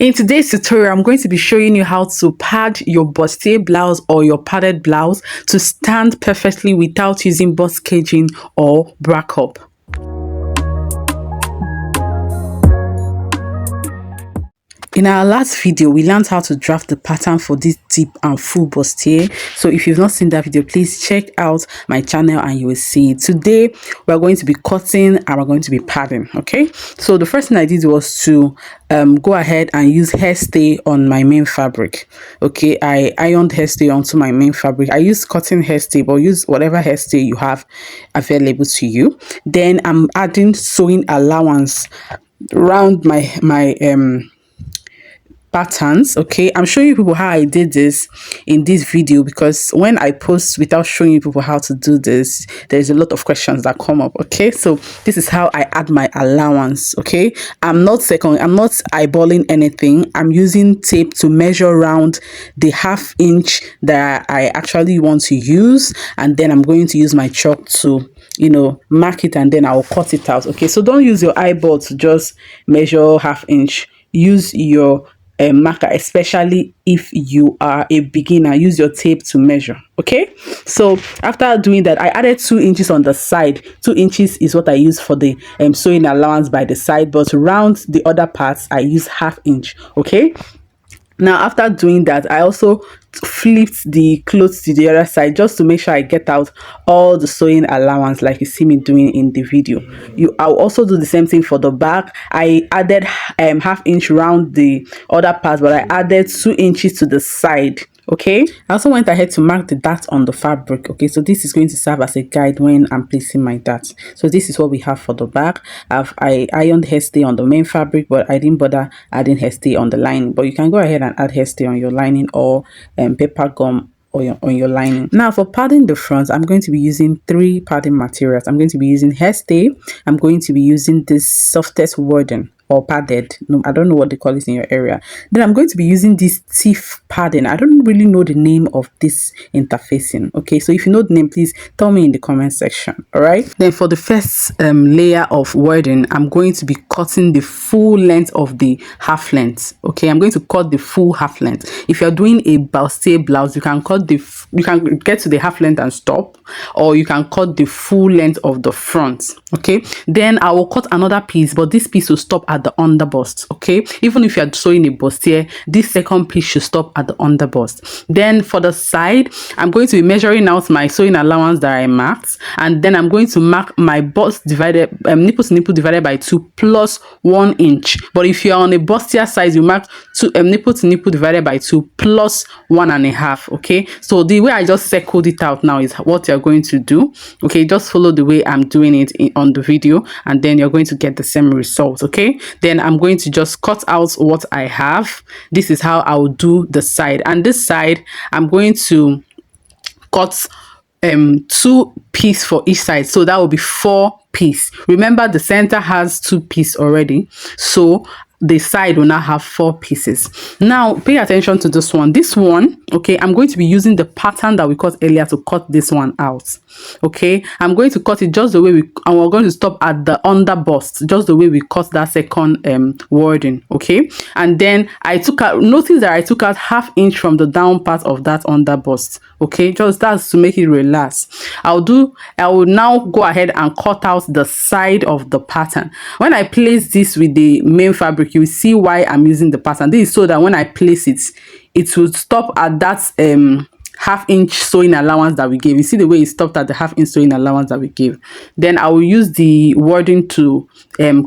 In today's tutorial, I'm going to be showing you how to pad your bustier blouse or your padded blouse to stand perfectly without using bust caging or brack up. In our last video, we learned how to draft the pattern for this deep and full bustier. So if you've not seen that video, please check out my channel and you will see it. Today, we're going to be cutting and we're going to be padding, okay? So the first thing I did was to go ahead and use hairstay on my main fabric, okay? I ironed hairstay onto my main fabric. I use cotton hairstay, but use whatever hairstay you have available to you. Then I'm adding sewing allowance around my patterns, okay? I'm showing you people how I did this in this video because when I post without showing you people how to do this, there's a lot of questions that come up, okay? So this is how I add my allowance, okay? I'm not eyeballing anything. I'm using tape to measure around the 1/2 inch that I actually want to use, and then I'm going to use my chalk to mark it, and then I'll cut it out, okay? So don't use your eyeball to just measure 1/2 inch. Use your marker, especially if you are a beginner. Use your tape to measure, okay? So after doing that, I added 2 inches on the side. 2 inches is what I use for the sewing allowance by the side, but around the other parts I use 1/2 inch, okay? Now after doing that, I also flipped the clothes to the other side just to make sure I get out all the sewing allowance like you see me doing in the video. I'll also do the same thing for the back. I added 1/2 inch around the other parts, but I added 2 inches to the side, okay? I also went ahead to mark the dart on the fabric, okay? So this is going to serve as a guide when I'm placing my darts. So this is what we have for the back. I ironed hairstay on the main fabric, but I didn't bother adding hairstay on the lining. But you can go ahead and add hairstay on your lining or paper gum on your lining. Now for padding the front, I'm going to be using 3 padding materials. I'm going to be using hairstay. I'm going to be using this softest wording or padded, no, I don't know what they call it in your area. Then I'm going to be using this teeth padding. I don't really know the name of this interfacing, okay? So if you know the name, please tell me in the comment section, all right? Then for the first layer of wording, I'm going to be cutting the full length of the 1/2 length, okay? I'm going to cut the full 1/2 length. If you're doing a bustier blouse, you can get to the 1/2 length and stop, or you can cut the full length of the front, okay? Then I will cut another piece, but this piece will stop at the underbust, okay? Even if you're sewing a bustier, this second piece should stop at the underbust. Then for the side, I'm going to be measuring out my sewing allowance that I marked, and then I'm going to mark my bust divided nipple to nipple divided by 2 plus 1 inch. But if you're on a bustier size, you mark nipple to nipple divided by 2 plus 1.5, okay? So the way I just circled it out now is what you're going to do, okay? Just follow the way I'm doing it on the video, and then you're going to get the same result, okay? Then I'm going to just cut out what I have. This is how I will do the side, and this side I'm going to cut 2 pieces for each side, so that will be 4 pieces. Remember, the center has 2 pieces already, so the side will now have 4 pieces. Now pay attention to this one, okay? I'm going to be using the pattern that we cut earlier to cut this one out, okay? I'm going to cut it just the way and we're going to stop at the under bust, just the way we cut that second wording, okay? And then notice that I took out 1/2 inch from the down part of that under bust, okay? Just that's to make it relax. I will now go ahead and cut out the side of the pattern. When I place this with the main fabric, you will see why I'm using the pattern. This is so that when I place it, it will stop at that 1/2 inch sewing allowance that we gave. You see the way it stopped at the 1/2 inch sewing allowance that we gave. Then I will use the wording to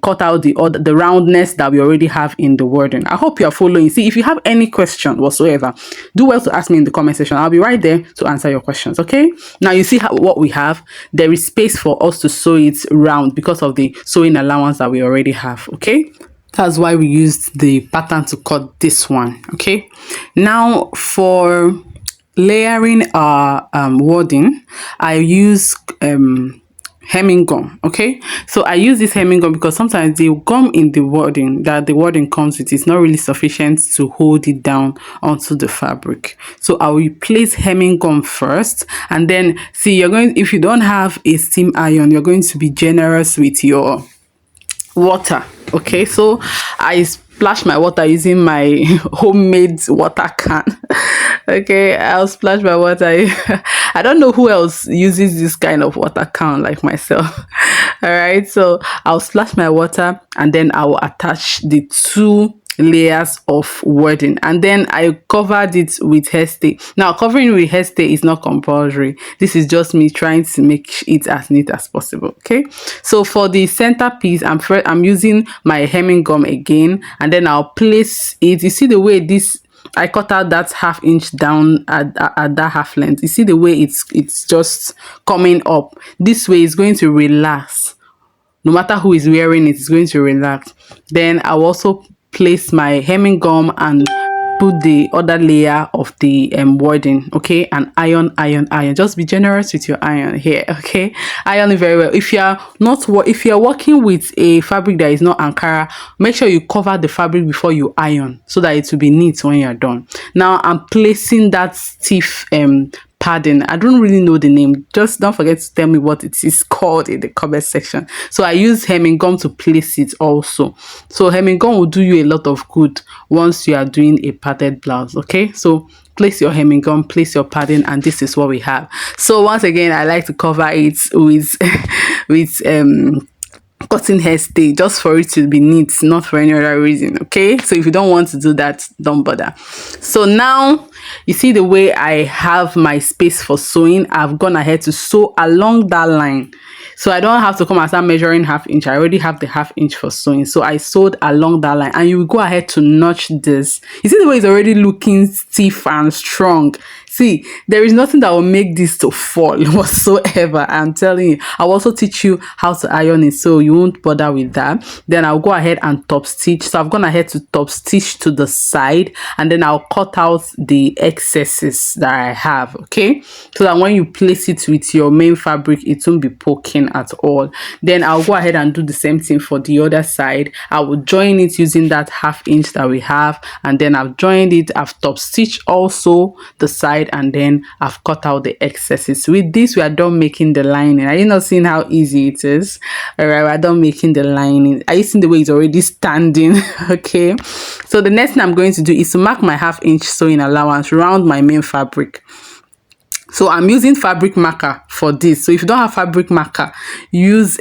cut out the roundness that we already have in the wording. I hope you are following. See, if you have any question whatsoever, do well to ask me in the comment section. I'll be right there to answer your questions, okay? Now you see what we have. There is space for us to sew it round because of the sewing allowance that we already have, okay? That's why we used the pattern to cut this one, okay? Now for layering our wording, I use hemming gum, okay? So I use this hemming gum because sometimes the gum in the wording that the wording comes with is not really sufficient to hold it down onto the fabric. So I will place hemming gum first, and then see, if you don't have a steam iron, you're going to be generous with your water, okay? So I splash my water using my homemade water can. Okay, I'll splash my water. I don't know who else uses this kind of water can like myself. All right, so I'll splash my water and then I will attach the two layers of wording, and then I covered it with hairstay. Now, covering with hairstay is not compulsory. This is just me trying to make it as neat as possible. Okay, so for the centerpiece, I'm using my hemming gum again, and then I'll place it. You see the way this, I cut out that ½ inch down at that half length. You see the way it's just coming up. This way is going to relax. No matter who is wearing it, it's going to relax. Then I'll also place my hemming gum and put the other layer of the wording, okay, and iron. Just be generous with your iron here, okay. Iron it very well. If you're working with a fabric that is not Ankara, make sure you cover the fabric before you iron so that it will be neat when you're done. Now I'm placing that stiff padding. I don't really know the name. Just don't forget to tell me what it is called in the comment section. So I use hemming gum to place it also. So hemming gum will do you a lot of good once you are doing a padded blouse. Okay, so place your hemming gum, place your padding, and this is what we have. So once again, I like to cover it with with cutting hairstay, just for it to be neat, not for any other reason. Okay, so if you don't want to do that, don't bother. So now you see the way I have my space for sewing. I've gone ahead to sew along that line, so I don't have to come and start measuring ½ inch. I already have the ½ inch for sewing, so I sewed along that line, and you will go ahead to notch this. You see the way it's already looking stiff and strong. See, there is nothing that will make this to fall whatsoever. I'm telling you. I'll also teach you how to iron it, so you won't bother with that. Then I'll go ahead and top stitch. So I've gone ahead to top stitch to the side, and then I'll cut out the excesses that I have, okay, so that when you place it with your main fabric, it won't be poking at all. Then I'll go ahead and do the same thing for the other side. I will join it using that ½ inch that we have, and then I've joined it. I've top stitched also the side, and then I've cut out the excesses. With this, we are done making the lining. Are you not seeing how easy it is? All right, we're done making the lining. Are you seeing the way it's already standing? Okay, so the next thing I'm going to do is to mark my ½ inch sewing allowance around my main fabric. So I'm using fabric marker for this. So if you don't have fabric marker, use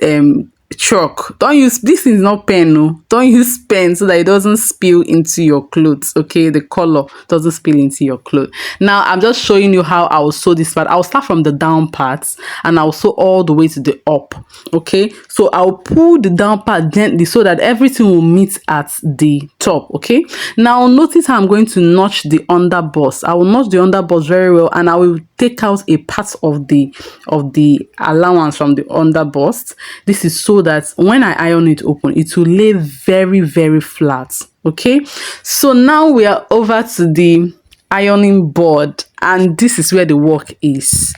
chalk. Don't use, this is not pen, no, don't use pen, so that it doesn't spill into your clothes. Okay, the color doesn't spill into your clothes. Now I'm just showing you how I will sew this part. I'll start from the down parts and I'll sew all the way to the up. Okay, so I'll pull the down part gently so that everything will meet at the top. Okay, now notice how I'm going to notch the underbust. I will notch the underbust very well, and I will take out a part of the allowance from the underbust. This is so that when I iron it open, it will lay very, very flat. Okay, so now we are over to the ironing board, and this is where the work is.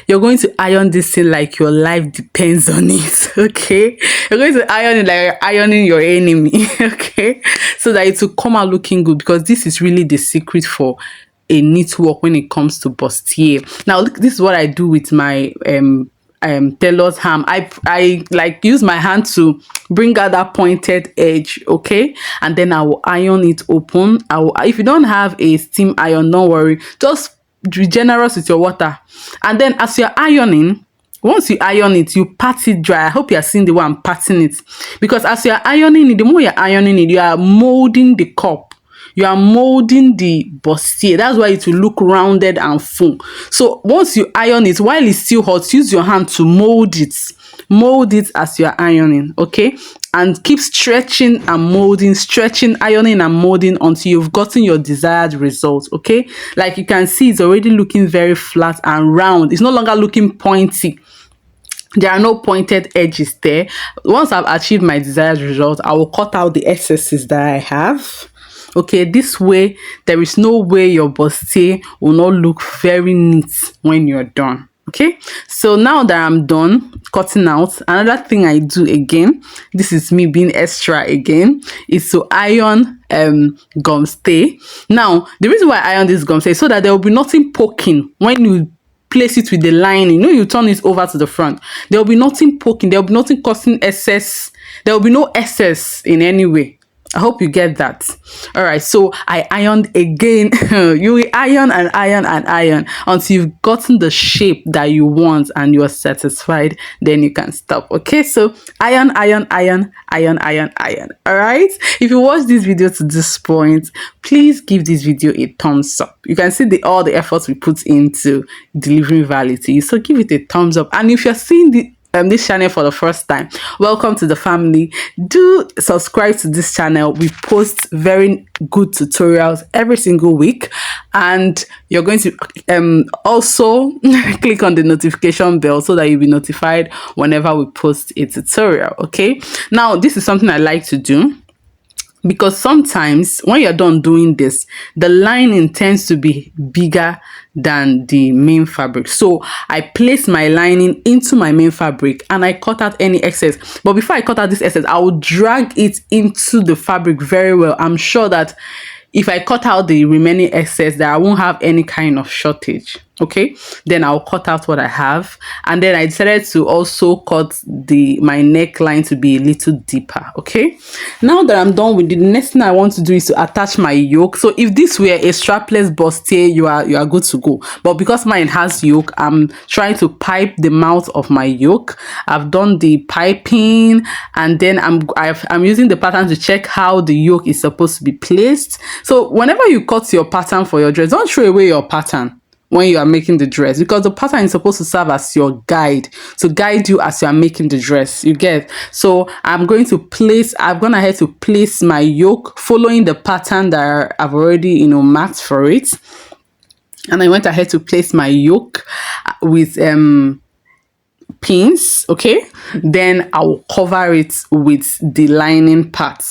You're going to iron this thing like your life depends on it. Okay, you're going to iron it like you're ironing your enemy. Okay, so that it will come out looking good, because this is really the secret for a neat work when it comes to bustier. Now look, this is what I do with my tailor's ham. I like use my hand to bring out that pointed edge, okay, and then I will iron it open. If you don't have a steam iron, don't worry, just be generous with your water. And then as you're ironing, once you iron it, you pat it dry. I hope you are seeing the way I'm patting it, because as you're ironing it, the more you're ironing it, you are molding the cup. You are molding the bustier. That's why it will look rounded and full. So once you iron it, while it's still hot, use your hand to mold it. Mold it as you're ironing, okay? And keep stretching and molding, stretching, ironing and molding until you've gotten your desired result, okay? Like you can see, it's already looking very flat and round. It's no longer looking pointy. There are no pointed edges there. Once I've achieved my desired result, I will cut out the excesses that I have. Okay, this way there is no way your bustier will not look very neat when you're done. Okay, so now that I'm done cutting out, another thing I do again, this is me being extra again, is to iron gum stay. Now the reason why I iron this gum stay is so that there will be nothing poking when you place it with the lining. You know, you turn it over to the front, there will be nothing poking, there will be nothing causing excess, there will be no excess in any way. I hope you get that. All right, so I ironed again. You will iron and iron and iron until you've gotten the shape that you want and you're satisfied. Then you can stop. Okay, so iron, iron, iron, iron, iron, iron. All right. If you watch this video to this point, please give this video a thumbs up. You can see all the efforts we put into delivering value to you. So give it a thumbs up. And if you're seeing this channel for the first time, welcome to the family. Do subscribe to this channel. We post very good tutorials every single week, and you're going to also click on the notification bell so that you'll be notified whenever we post a tutorial. Okay, now this is something I like to do, because sometimes when you're done doing this, the lining tends to be bigger than the main fabric. So I place my lining into my main fabric and I cut out any excess. But before I cut out this excess, I will drag it into the fabric very well. I'm sure that if I cut out the remaining excess, that I won't have any kind of shortage. Okay, then I'll cut out what I have, and then I decided to also cut my neckline to be a little deeper. Okay, now that I'm done with the next thing I want to do is to attach my yoke. So if this were a strapless bustier, you are good to go. But because mine has yoke, I'm trying to pipe the mouth of my yoke. I've done the piping, and then I'm using the pattern to check how the yoke is supposed to be placed. So whenever you cut your pattern for your dress, don't throw away your pattern when you are making the dress, because the pattern is supposed to serve as your guide, to guide you as you are making the dress. You get? So I've gone ahead to place my yoke following the pattern that I've already marked for it, and I went ahead to place my yoke with pins. Okay, then I will cover it with the lining part.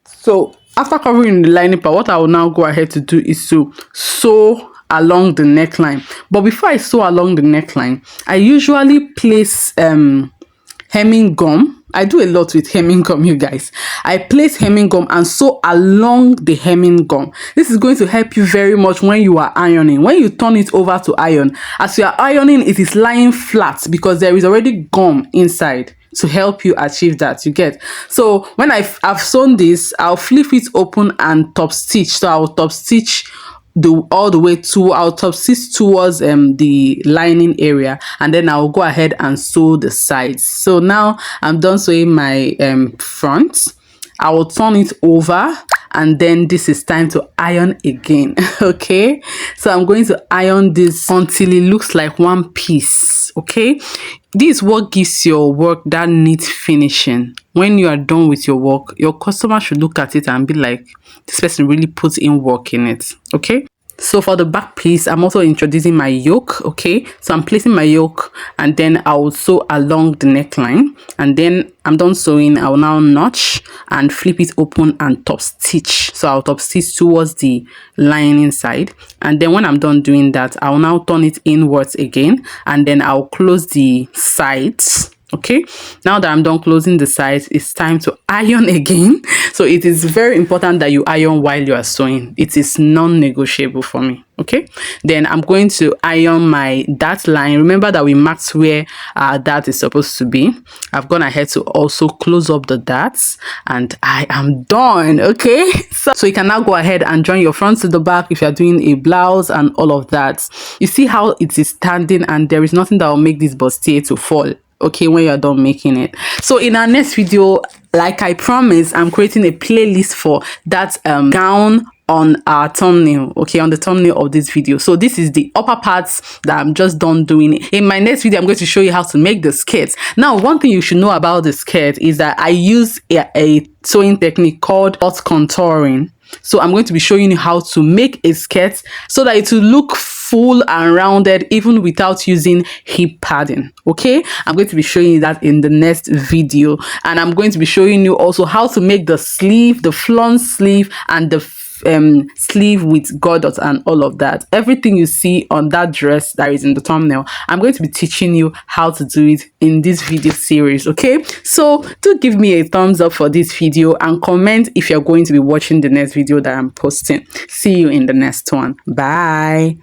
So after covering the lining part, what I will now go ahead to do is to sew along the neckline. But before I sew along the neckline, I usually place hemming gum. I do a lot with hemming gum, you guys. I place hemming gum and sew along the hemming gum. This is going to help you very much when you are ironing. When you turn it over to iron, as you are ironing, it is lying flat because there is already gum inside to help you achieve that. You get? So when I've sewn this, I'll flip it open and top stitch. So I'll top stitch all the way to our top stitch towards the lining area, and then I'll go ahead and sew the sides. So now I'm done sewing my front. I will turn it over, and then this is time to iron again. Okay, so I'm going to iron this until it looks like one piece. Okay, this is what gives your work that neat finishing. When you are done with your work, your customer should look at it and be like, this person really puts in work in it. Okay, so for the back piece, I'm also introducing my yoke. Okay, so I'm placing my yoke, and then I will sew along the neckline, and then I'm done sewing. I will now notch and flip it open and top stitch. So I'll top stitch towards the lining side, and then when I'm done doing that, I'll now turn it inwards again, and then I'll close the sides. Okay, now that I'm done closing the sides, it's time to iron again. So it is very important that you iron while you are sewing. It is non-negotiable for me. Okay, then I'm going to iron my dart line. Remember that we marked where our dart is supposed to be. I've gone ahead to also close up the darts, and I am done. Okay, so you can now go ahead and join your front to the back if you're doing a blouse and all of that. You see how it is standing, and there is nothing that will make this bustier to fall. Okay, when you're done making it. So in our next video, like I promised, I'm creating a playlist for that gown on our thumbnail. Okay, on the thumbnail of this video. So this is the upper parts that I'm just done doing. In my next video, I'm going to show you how to make the skirts. Now, one thing you should know about the skirt is that I use a sewing technique called dot contouring. So I'm going to be showing you how to make a skirt so that it will look full and rounded even without using hip padding. Okay, I'm going to be showing you that in the next video, and I'm going to be showing you also how to make the sleeve, the front sleeve, and the sleeve with gordots and all of that. Everything you see on that dress that is in the thumbnail, I'm going to be teaching you how to do it in this video series. Okay, so do give me a thumbs up for this video and comment if you're going to be watching the next video that I'm posting. See you in the next one. Bye.